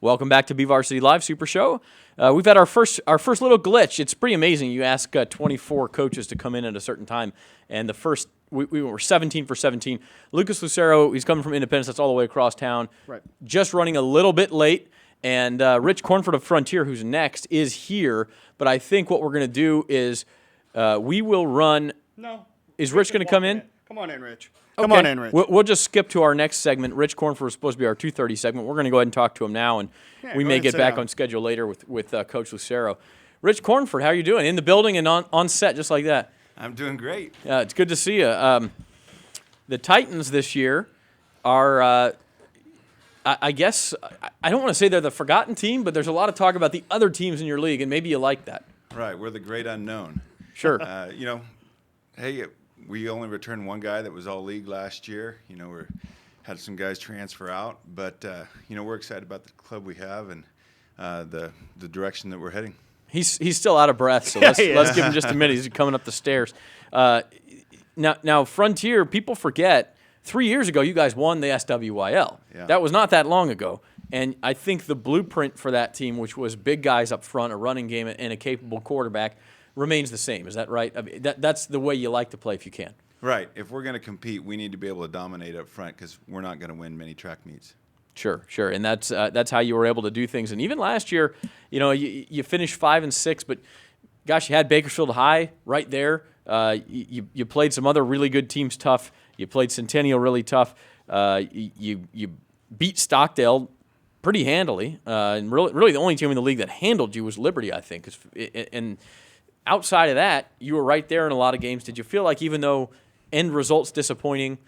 Welcome back to BVarsity Live Super Show. We've had our first little glitch. It's pretty amazing. You ask 24 coaches to come in at a certain time, and the first we were 17 for 17. Lucas Lucero, he's coming from Independence. That's all the way across town. Right. Just running a little bit late, and Rich Cornford of Frontier, who's next, is here. But I think what we're going to do is we will run. No. Is Rich going to come in? Come on in, Rich. Okay. Come on in, Rich. We'll just skip to our next segment. Rich Cornford was supposed to be our 2:30 segment. We're going to go ahead and talk to him now, and we may get back on schedule later with Coach Lucero. Rich Cornford, how are you doing? In the building and on set just like that? I'm doing great. It's good to see you. The Titans this year are, I guess, I don't want to say they're the forgotten team, but there's a lot of talk about the other teams in your league, and maybe you like that. Right, we're the great unknown. Sure. Hey, we only returned one guy that was all league last year. We had some guys transfer out, but we're excited about the club we have and the direction that we're heading. He's still out of breath, so let's give him just a minute. He's coming up the stairs. Now Frontier, people forget, 3 years ago you guys won the SWYL. Yeah. That was not that long ago. And I think the blueprint for that team, which was big guys up front, a running game, and a capable quarterback, remains the same. Is that right? I mean, that's the way you like to play if you can. Right. If we're going to compete, we need to be able to dominate up front because we're not going to win many track meets. Sure. And that's how you were able to do things. And even last year, you finished 5 and 6, but gosh, you had Bakersfield High right there. You played some other really good teams tough. You played Centennial really tough. You beat Stockdale pretty handily. And really the only team in the league that handled you was Liberty, I think. And outside of that, you were right there in a lot of games. Did you feel like even though end results disappointing,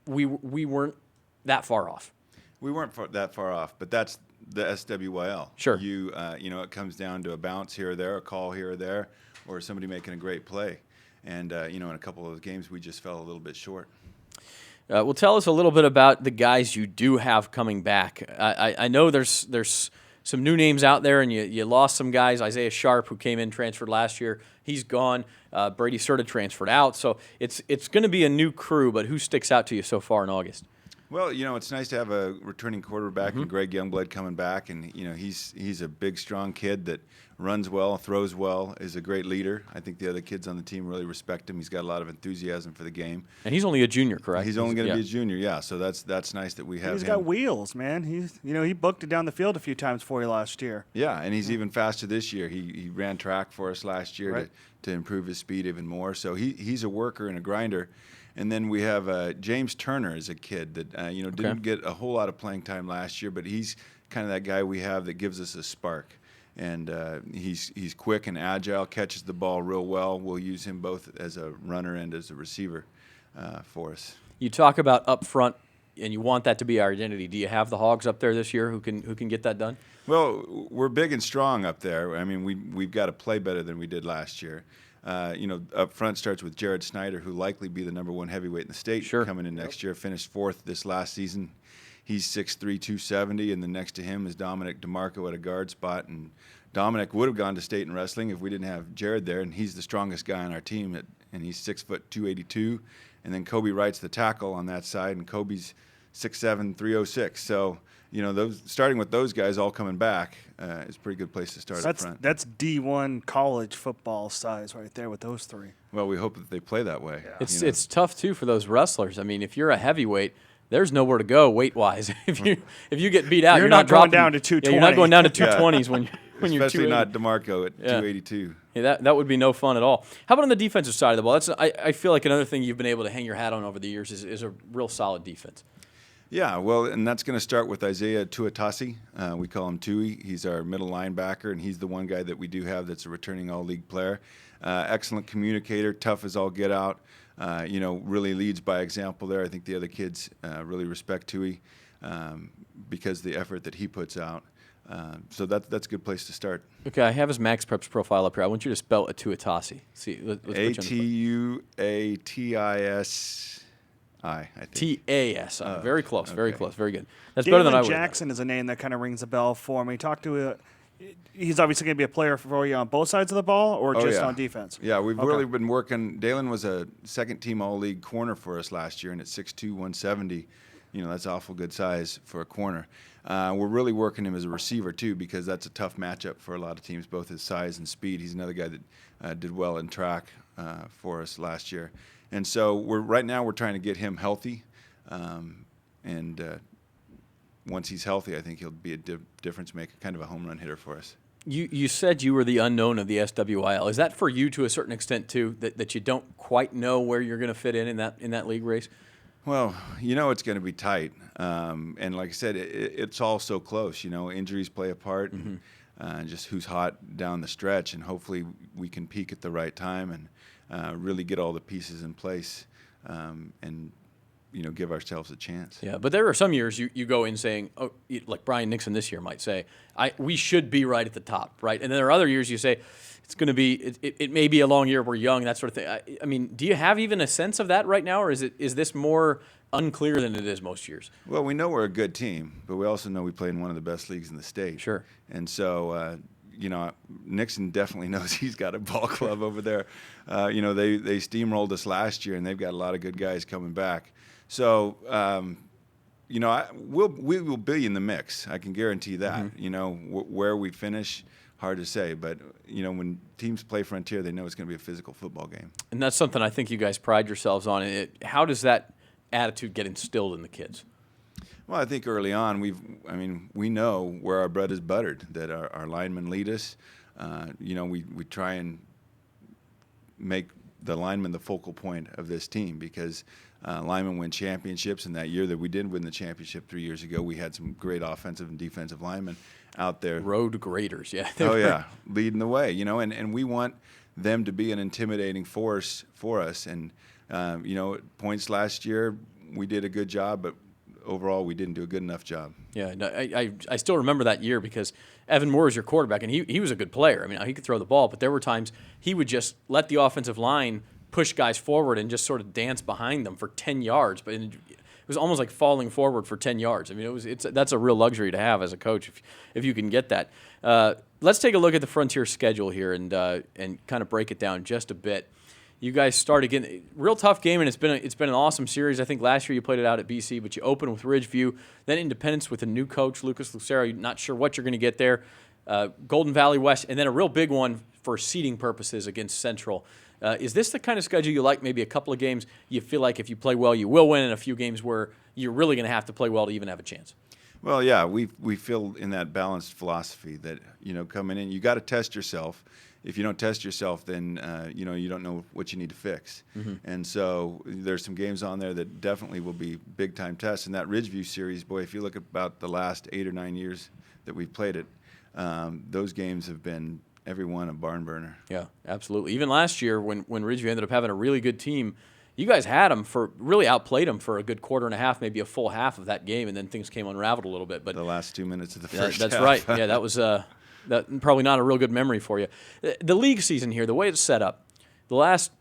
we weren't that far off? We weren't that far off, but that's the SWYL. Sure. It comes down to a bounce here or there, a call here or there, or somebody making a great play. And, in a couple of those games, we just fell a little bit short. Well, tell us a little bit about the guys you do have coming back. I know there's some new names out there, and you lost some guys. Isaiah Sharp, who came in, transferred last year, he's gone. Brady Serta transferred out. So it's going to be a new crew, but who sticks out to you so far in August? Well, it's nice to have a returning quarterback and Greg Youngblood coming back, and he's a big, strong kid that runs well, throws well, is a great leader. I think the other kids on the team really respect him. He's got a lot of enthusiasm for the game. And he's only a junior, correct? He's only going to be a junior, yeah. So that's nice that we have him. He's got wheels, man. He booked it down the field a few times for you last year. Yeah, and he's even faster this year. He ran track for us last year right. to improve his speed even more. So he's a worker and a grinder. And then we have James Turner as a kid that didn't get a whole lot of playing time last year, but he's kind of that guy we have that gives us a spark. And he's quick and agile, catches the ball real well. We'll use him both as a runner and as a receiver for us. You talk about up front, and you want that to be our identity. Do you have the Hogs up there this year who can get that done? Well, we're big and strong up there. I mean, we've got to play better than we did last year. Up front starts with Jared Snyder, who likely be the number one heavyweight in the state coming in next year. Finished 4th this last season. He's 6'3", 270, and then next to him is Dominic DeMarco at a guard spot. And Dominic would have gone to state in wrestling if we didn't have Jared there, and he's the strongest guy on our team, and he's 6 foot 282. And then Kobe Wright's the tackle on that side, and Kobe's 6'7", 306. So, starting with those guys all coming back is a pretty good place to start up front. That's D1 college football size right there with those three. Well, we hope that they play that way. Yeah. It's tough, too, for those wrestlers. I mean, if you're a heavyweight, there's nowhere to go weight-wise. If you get beat out, you're not going dropping down to 220. You're not going down to 220s when you're especially not DeMarco at 282. Yeah, that would be no fun at all. How about on the defensive side of the ball? I feel like another thing you've been able to hang your hat on over the years is a real solid defense. Yeah, well, and that's going to start with Isaiah Tuatasi. We call him Tui. He's our middle linebacker, and he's the one guy that we do have that's a returning all-league player. Excellent communicator, tough as all get out. Really leads by example there. I think the other kids really respect Tui because of the effort that he puts out. So that's a good place to start. Okay, I have his Max Preps profile up here. I want you to spell Atuatasi. See, let's Atuatis. I think. T-A-S-I. Very close, okay. very close, very good. That's better than I would have. Jackson is a name that kind of rings a bell for me. He's obviously going to be a player for you on both sides of the ball or just on defense? Yeah, we've really been working. Dalen was a second-team all-league corner for us last year, and at 6'2", 170, That's awful good size for a corner. We're really working him as a receiver too, because that's a tough matchup for a lot of teams, both his size and speed. He's another guy that did well in track for us last year, and so right now we're trying to get him healthy, and once he's healthy, I think he'll be a difference maker, kind of a home run hitter for us. You said you were the unknown of the SWIL. Is that for you to a certain extent too, that you don't quite know where you're going to fit in that league race? Well, it's going to be tight, and like I said, it's all so close. Injuries play a part, and just who's hot down the stretch, and hopefully we can peak at the right time and really get all the pieces in place, and give ourselves a chance. Yeah, but there are some years you go in saying, oh, like Brian Nixon this year might say, we should be right at the top, right? And then there are other years you say, it's going to be, it may be a long year, we're young, that sort of thing. I mean, do you have even a sense of that right now, or is this more unclear than it is most years? Well, we know we're a good team, but we also know we play in one of the best leagues in the state. Sure. And so, Nixon definitely knows he's got a ball club over there. They steamrolled us last year, and they've got a lot of good guys coming back. So, we will be in the mix. I can guarantee that. Where we finish, hard to say. But, when teams play Frontier, they know it's going to be a physical football game. And that's something I think you guys pride yourselves on. How does that attitude get instilled in the kids? Well, I think early on we know where our bread is buttered, that our linemen lead us. We try and make the linemen the focal point of this team, because linemen win championships, and that year that we did win the championship 3 years ago, we had some great offensive and defensive linemen out there. Road graders, yeah. Yeah, leading the way, and we want them to be an intimidating force for us. And, points last year, we did a good job, but overall we didn't do a good enough job. Yeah, no, I still remember that year, because Evan Moore is your quarterback, and he was a good player. I mean, he could throw the ball, but there were times he would just let the offensive line push guys forward and just sort of dance behind them for 10 yards. But it was almost like falling forward for 10 yards. I mean, that's a real luxury to have as a coach if you can get that. Let's take a look at the Frontier schedule here and kind of break it down just a bit. You guys start again, real tough game, and it's been an awesome series. I think last year you played it out at BC, but you open with Ridgeview, then Independence with a new coach, Lucas Lucero. You're not sure what you're going to get there. Golden Valley West, and then a real big one for seeding purposes against Central. Is this the kind of schedule you like? Maybe a couple of games you feel like if you play well, you will win, and a few games where you're really going to have to play well to even have a chance? Well, yeah, we feel in that balanced philosophy that, coming in, you got to test yourself. If you don't test yourself, then, you don't know what you need to fix. Mm-hmm. And so there's some games on there that definitely will be big-time tests. And that Ridgeview series, boy, if you look at about the last 8 or 9 years that we've played it, those games have been every one a barn burner. Yeah, absolutely. Even last year when Ridgeview ended up having a really good team, you guys had them really outplayed them for a good quarter and a half, maybe a full half of that game, and then things came unraveled a little bit. But the last 2 minutes of the first half. That's right. Yeah, that was that probably not a real good memory for you. The league season here, the way it's set up, the last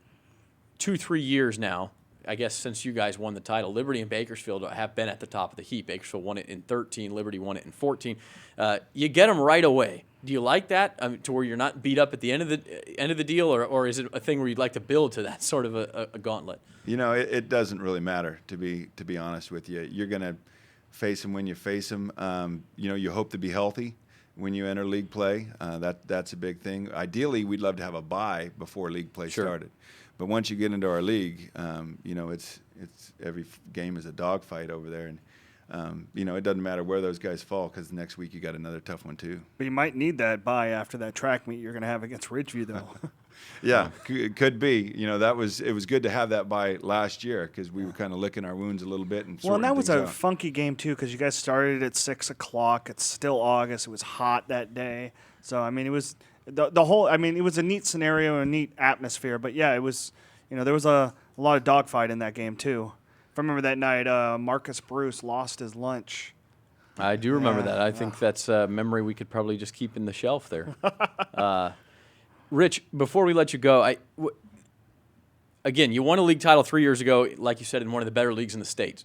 2-3 years now, I guess since you guys won the title, Liberty and Bakersfield have been at the top of the heap. Bakersfield won it in 13, Liberty won it in 14. You get them right away. Do you like that, to where you're not beat up at the end of the deal, or is it a thing where you'd like to build to that sort of a gauntlet? It doesn't really matter, to be honest with you. You're going to face them when you face them. You hope to be healthy when you enter league play. That's a big thing. Ideally, we'd love to have a bye before league play started. But once you get into our league, it's every game is a dogfight over there, and it doesn't matter where those guys fall, because next week you got another tough one too. But you might need that bye after that track meet you're going to have against Ridgeview, though. Yeah, it could be. It was good to have that bye last year, because we were kind of licking our wounds a little bit and that was a out. funky game too, because you guys started at 6:00. It's still August. It was hot that day, so I mean it was the whole. I mean it was a neat scenario, a neat atmosphere. But yeah, it was. There was a lot of dogfight in that game too. If I remember that night, Marcus Bruce lost his lunch. I do remember that. I think that's a memory we could probably just keep in the shelf there. Rich, before we let you go, again, you won a league title 3 years ago, like you said, in one of the better leagues in the state.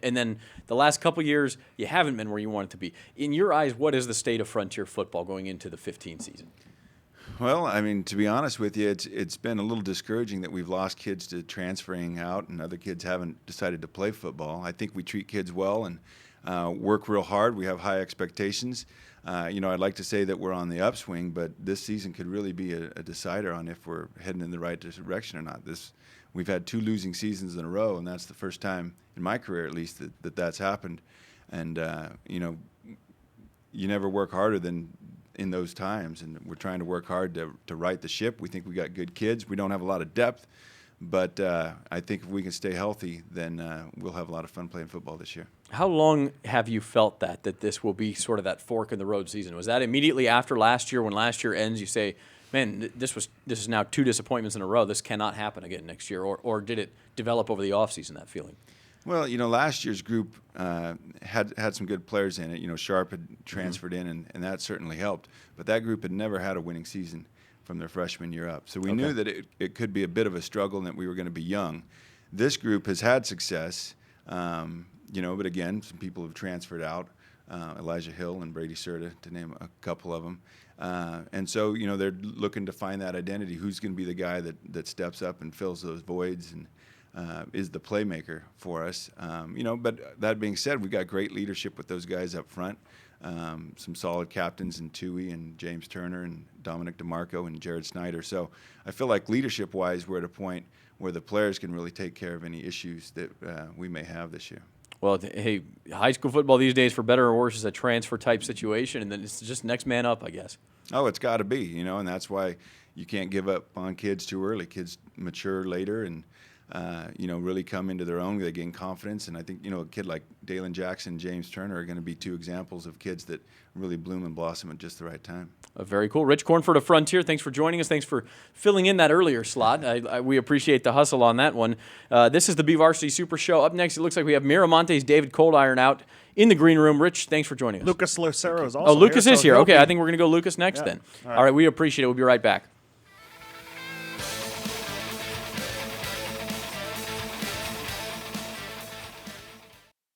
And then the last couple of years, you haven't been where you wanted to be. In your eyes, what is the state of Frontier football going into the 15 season? Well, I mean, to be honest with you, it's been a little discouraging that we've lost kids to transferring out and other kids haven't decided to play football. I think we treat kids well and work real hard. We have high expectations. I'd like to say that we're on the upswing, but this season could really be a decider on if we're heading in the right direction or not. We've had 2 losing seasons in a row, and that's the first time in my career, at least, that's happened. And you never work harder than in those times, and we're trying to work hard to right the ship. We think we got good kids. We don't have a lot of depth, but I think if we can stay healthy, then we'll have a lot of fun playing football this year. How long have you felt that this will be sort of that fork in the road season? Was that immediately after last year, when last year ends, you say, man, this is now 2 disappointments in a row. This cannot happen again next year, or did it develop over the offseason, that feeling? Well, last year's group had some good players in it. Sharp had transferred in, and that certainly helped. But that group had never had a winning season from their freshman year up. So we knew that it could be a bit of a struggle and that we were going to be young. This group has had success, but again, some people have transferred out, Elijah Hill and Brady Serta, to name a couple of them. And so, they're looking to find that identity. Who's going to be the guy that steps up and fills those voids and is the playmaker for us. But that being said, we got great leadership with those guys up front. Some solid captains in Tui and James Turner and Dominic DeMarco and Jared Snyder. So I feel like leadership-wise, we're at a point where the players can really take care of any issues that we may have this year. Well, hey, high school football these days, for better or worse, is a transfer-type situation, and then it's just next man up, I guess. Oh, it's got to be, and that's why you can't give up on kids too early. Kids mature later and really come into their own. They gain confidence, and I think a kid like Dalen Jackson, James Turner are going to be 2 examples of kids that really bloom and blossom at just the right time. Very cool. Rich Cornford of Frontier, thanks for joining us. Thanks for filling in that earlier slot. We appreciate the hustle on that one. This is the BVarsity Super Show. Up next, it looks like we have Miramonte's David Coldiron out in the green room. Rich, thanks for joining us. Lucas Lucero is also Lucas here. is here. Okay, I think we're going to go Lucas next then. All right, we appreciate it. We'll be right back.